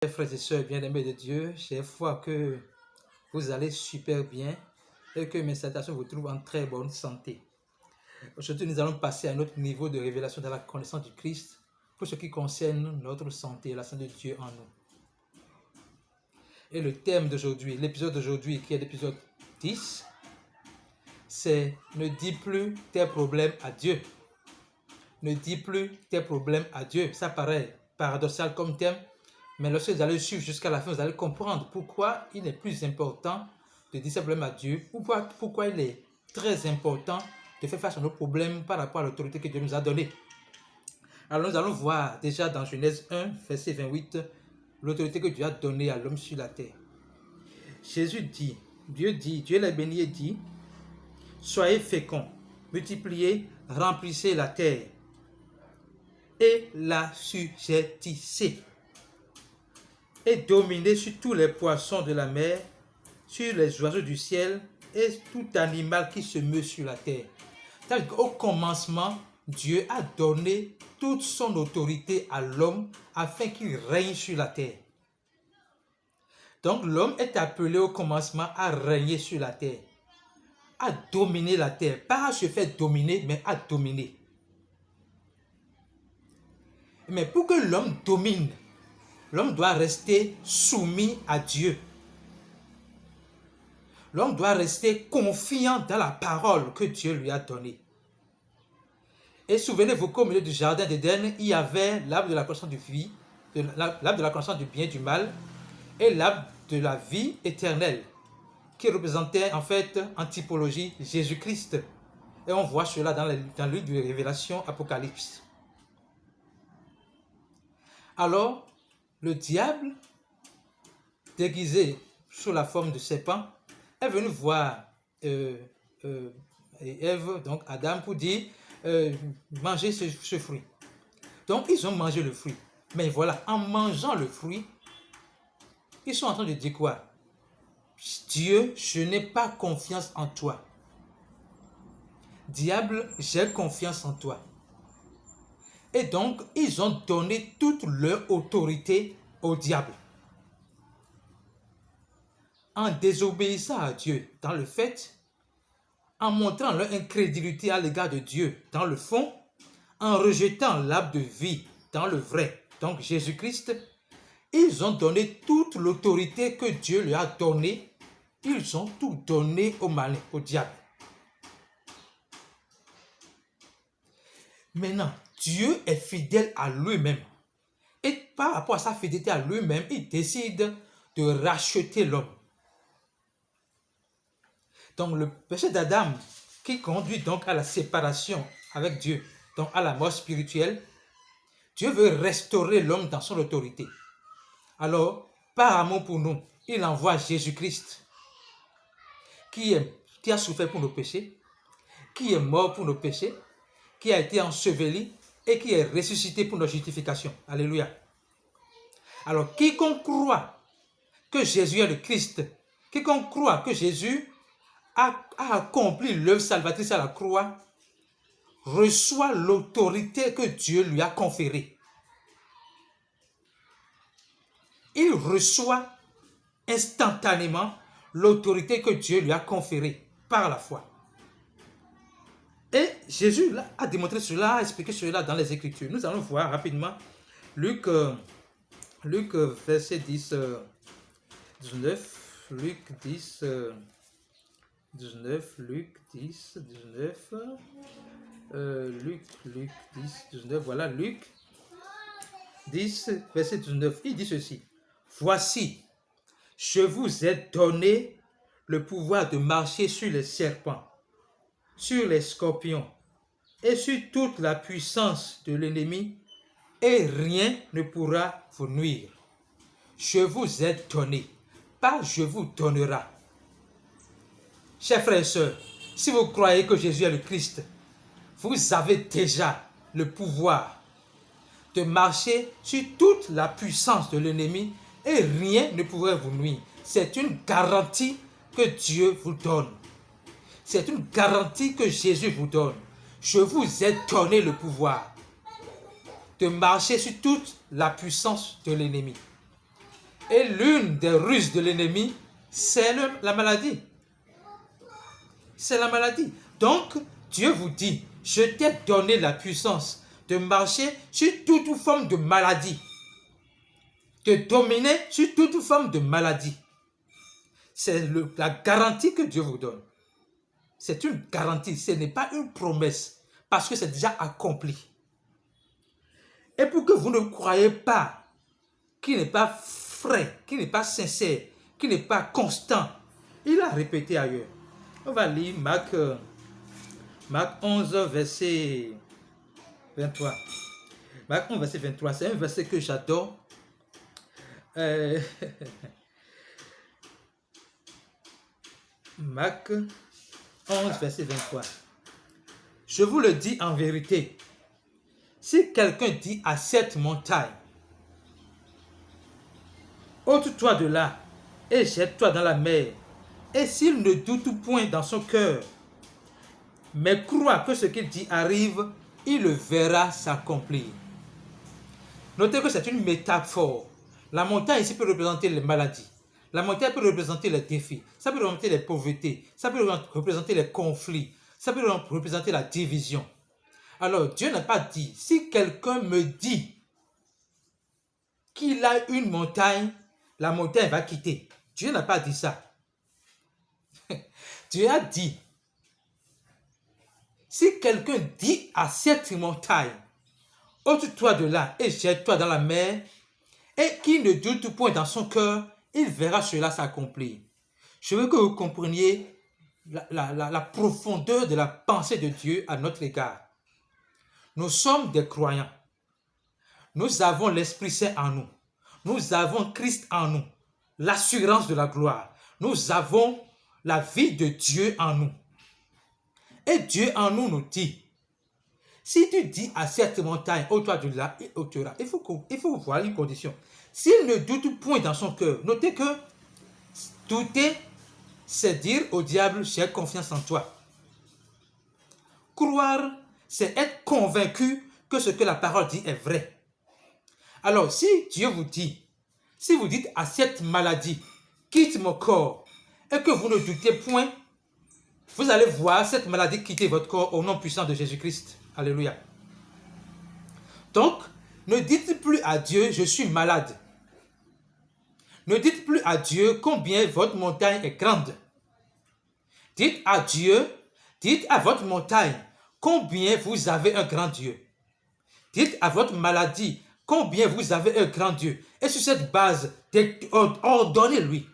Chers frères et sœurs bien-aimés de Dieu, j'ai foi que vous allez super bien et que mes salutations vous trouvent en très bonne santé. Aujourd'hui, nous allons passer à un autre niveau de révélation dans la connaissance du Christ pour ce qui concerne notre santé et la santé de Dieu en nous. Et le thème d'aujourd'hui, l'épisode d'aujourd'hui qui est l'épisode 10, c'est « Ne dis plus tes problèmes à Dieu ». Ne dis plus tes problèmes à Dieu. Ça paraît paradoxal comme thème, mais lorsque vous allez suivre jusqu'à la fin, vous allez comprendre pourquoi il est plus important de dire ses problèmes à Dieu, pourquoi il est très important de faire face à nos problèmes par rapport à l'autorité que Dieu nous a donnée. Alors nous allons voir déjà dans Genèse 1, verset 28, l'autorité que Dieu a donnée à l'homme sur la terre. Jésus dit, Dieu l'a béni et dit, « Soyez féconds, multipliez, remplissez la terre et la sujettissez. Et dominez sur tous les poissons de la mer, sur les oiseaux du ciel et tout animal qui se meut sur la terre. » Au commencement, Dieu a donné toute son autorité à l'homme afin qu'il règne sur la terre. Donc l'homme est appelé au commencement à régner sur la terre, à dominer la terre, pas à se faire dominer, mais à dominer. Mais pour que l'homme domine, l'homme doit rester soumis à Dieu. L'homme doit rester confiant dans la parole que Dieu lui a donnée. Et souvenez-vous qu'au milieu du jardin d'Éden, il y avait l'arbre de la connaissance l'arbre de la connaissance du bien et du mal, et l'arbre de la vie éternelle, qui représentait en fait en typologie Jésus-Christ. Et on voit cela dans le livre de Révélation, Apocalypse. Alors, le diable, déguisé sous la forme de serpent, est venu voir Ève, donc Adam, pour dire mangez ce fruit. Donc, ils ont mangé le fruit. Mais voilà, en mangeant le fruit, ils sont en train de dire quoi? Dieu, je n'ai pas confiance en toi. Diable, j'ai confiance en toi. Et donc, ils ont donné toute leur autorité au diable. En désobéissant à Dieu dans le fait, en montrant leur incrédulité à l'égard de Dieu dans le fond, en rejetant l'arbre de vie dans le vrai, donc Jésus-Christ, ils ont donné toute l'autorité que Dieu lui a donnée. Ils ont tout donné au malin, au diable. Maintenant, Dieu est fidèle à lui-même. Et par rapport à sa fidélité à lui-même, il décide de racheter l'homme. Donc le péché d'Adam qui conduit donc à la séparation avec Dieu, donc à la mort spirituelle, Dieu veut restaurer l'homme dans son autorité. Alors, par amour pour nous, il envoie Jésus-Christ qui a souffert pour nos péchés, qui est mort pour nos péchés, qui a été enseveli et qui est ressuscité pour notre justification. Alléluia. Alors, quiconque croit que Jésus est le Christ, quiconque croit que Jésus a accompli l'œuvre salvatrice à la croix, reçoit l'autorité que Dieu lui a conférée. Il reçoit instantanément l'autorité que Dieu lui a conférée par la foi. Et Jésus a démontré cela, a expliqué cela dans les Écritures. Nous allons voir rapidement Luc verset 10, 19, Luc 10, 19, Luc 10, 19, Luc 10, 19, voilà, Luc 10, verset 19, il dit ceci. « Voici, je vous ai donné le pouvoir de marcher sur les serpents, sur les scorpions et sur toute la puissance de l'ennemi, et rien ne pourra vous nuire. Je vous ai donné, pas je vous donnera. » Chers frères et sœurs, si vous croyez que Jésus est le Christ, vous avez déjà le pouvoir de marcher sur toute la puissance de l'ennemi et rien ne pourrait vous nuire. C'est une garantie que Dieu vous donne. C'est une garantie que Jésus vous donne. Je vous ai donné le pouvoir de marcher sur toute la puissance de l'ennemi. Et l'une des ruses de l'ennemi, c'est la maladie. C'est la maladie. Donc, Dieu vous dit, je t'ai donné la puissance de marcher sur toute forme de maladie, de dominer sur toute forme de maladie. C'est la garantie que Dieu vous donne. C'est une garantie, ce n'est pas une promesse, parce que c'est déjà accompli. Et pour que vous ne croyez pas qu'il n'est pas vrai, qu'il n'est pas sincère, qu'il n'est pas constant, il a répété ailleurs. On va lire Marc 11, verset 23. Marc 11, verset 23, c'est un verset que j'adore. Marc 11, verset 23. Je vous le dis en vérité, si quelqu'un dit à cette montagne, ôte-toi de là et jette-toi dans la mer, et s'il ne doute point dans son cœur, mais croit que ce qu'il dit arrive, il le verra s'accomplir. Notez que c'est une métaphore. La montagne ici peut représenter les maladies. La montagne peut représenter les défis. Ça peut représenter les pauvretés. Ça peut représenter les conflits. Ça peut représenter la division. Alors, Dieu n'a pas dit, si quelqu'un me dit qu'il a une montagne, la montagne va quitter. Dieu n'a pas dit ça. Dieu a dit, si quelqu'un dit à cette montagne, ôte-toi de là et jette-toi dans la mer, et qu'il ne doute point dans son cœur, il verra cela s'accomplir. Je veux que vous compreniez la profondeur de la pensée de Dieu à notre égard. Nous sommes des croyants. Nous avons l'Esprit Saint en nous. Nous avons Christ en nous, l'assurance de la gloire. Nous avons la vie de Dieu en nous. Et Dieu en nous dit, si tu dis à cette montagne, ôte-toi de là et ôtera, il faut voir une condition. S'il ne doute point dans son cœur, notez que douter, c'est dire au diable, j'ai confiance en toi. Croire, c'est être convaincu que ce que la parole dit est vrai. Alors, si Dieu vous dit, si vous dites à cette maladie, quitte mon corps, et que vous ne doutez point, vous allez voir cette maladie quitter votre corps au nom puissant de Jésus-Christ. Alléluia. Donc, ne dites plus à Dieu, je suis malade. Ne dites plus à Dieu combien votre montagne est grande. Dites à Dieu, dites à votre montagne, combien vous avez un grand Dieu. Dites à votre maladie, combien vous avez un grand Dieu. Et sur cette base, ordonnez-lui.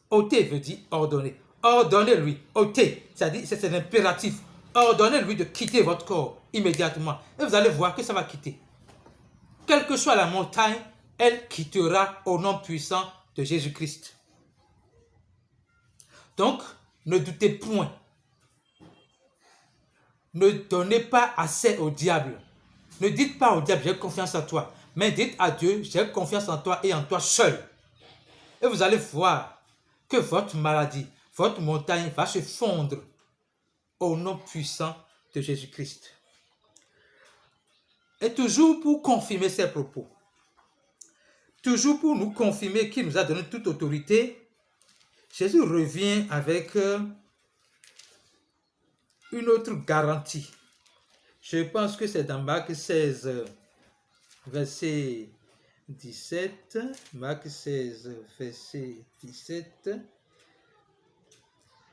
Ôter veut dire ordonner. Ordonnez-lui, ôtez, c'est-à-dire c'est l'impératif. Ordonnez-lui de quitter votre corps immédiatement. Et vous allez voir que ça va quitter. Quelle que soit la montagne, elle quittera au nom puissant de Jésus-Christ. Donc, ne doutez point. Ne donnez pas assez au diable. Ne dites pas au diable, j'ai confiance en toi. Mais dites à Dieu, j'ai confiance en toi et en toi seul. Et vous allez voir que votre maladie, votre montagne va se fondre au nom puissant de Jésus-Christ. Et toujours pour confirmer ces propos, toujours pour nous confirmer qu'il nous a donné toute autorité, Jésus revient avec une autre garantie. Je pense que c'est dans Marc 16, verset 17. Marc 16, verset 17.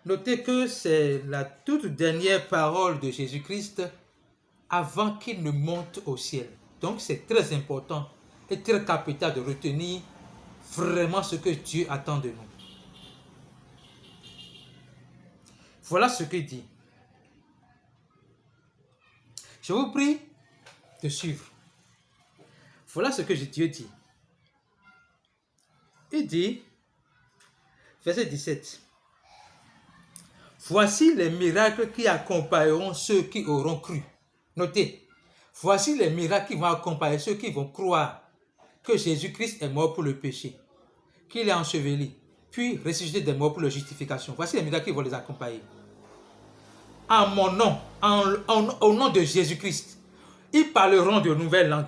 Notez que c'est la toute dernière parole de Jésus-Christ avant qu'il ne monte au ciel. Donc c'est très important et très capital de retenir vraiment ce que Dieu attend de nous. Voilà ce qu'il dit. Je vous prie de suivre. Voilà ce que Dieu dit. Il dit, verset 17, « Voici les miracles qui accompagneront ceux qui auront cru. » Notez, voici les miracles qui vont accompagner ceux qui vont croire que Jésus-Christ est mort pour le péché, qu'il est enseveli, puis ressuscité des morts pour la justification. Voici les miracles qui vont les accompagner. En mon nom, au nom de Jésus-Christ, ils parleront de nouvelles langues.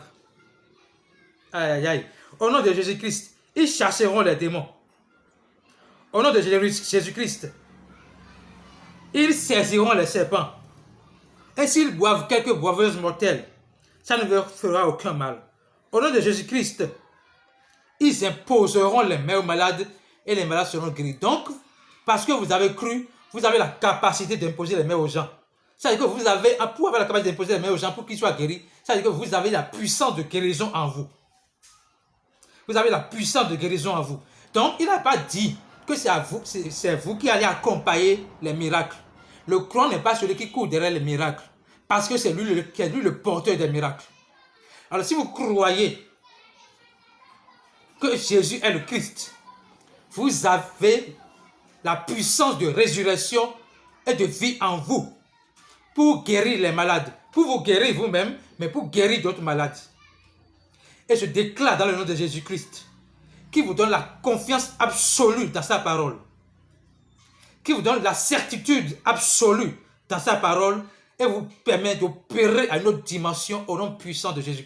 Aïe, aïe, aïe. Au nom de Jésus-Christ, Ils chasseront les démons. Au nom de Jésus-Christ, ils saisiront les serpents. Et s'ils boivent quelques boiveuses mortelles, ça ne leur fera aucun mal. Au nom de Jésus-Christ, ils imposeront les mains aux malades et les malades seront guéris. Donc, parce que vous avez cru, vous avez la capacité d'imposer les mains aux gens. Ça veut dire que vous avez, pour avoir la capacité d'imposer les mains aux gens pour qu'ils soient guéris, ça veut dire que vous avez la puissance de guérison en vous. Vous avez la puissance de guérison en vous. Donc, il n'a pas dit que c'est vous qui allez accompagner les miracles. Le croyant n'est pas celui qui court derrière les miracles, parce que c'est lui le porteur des miracles. Alors, si vous croyez que Jésus est le Christ, vous avez la puissance de résurrection et de vie en vous pour guérir les malades, pour vous guérir vous-même, mais pour guérir d'autres malades. Et je déclare dans le nom de Jésus-Christ, qui vous donne la confiance absolue dans sa parole, qui vous donne la certitude absolue dans sa parole et vous permet d'opérer à une autre dimension au nom puissant de Jésus-Christ.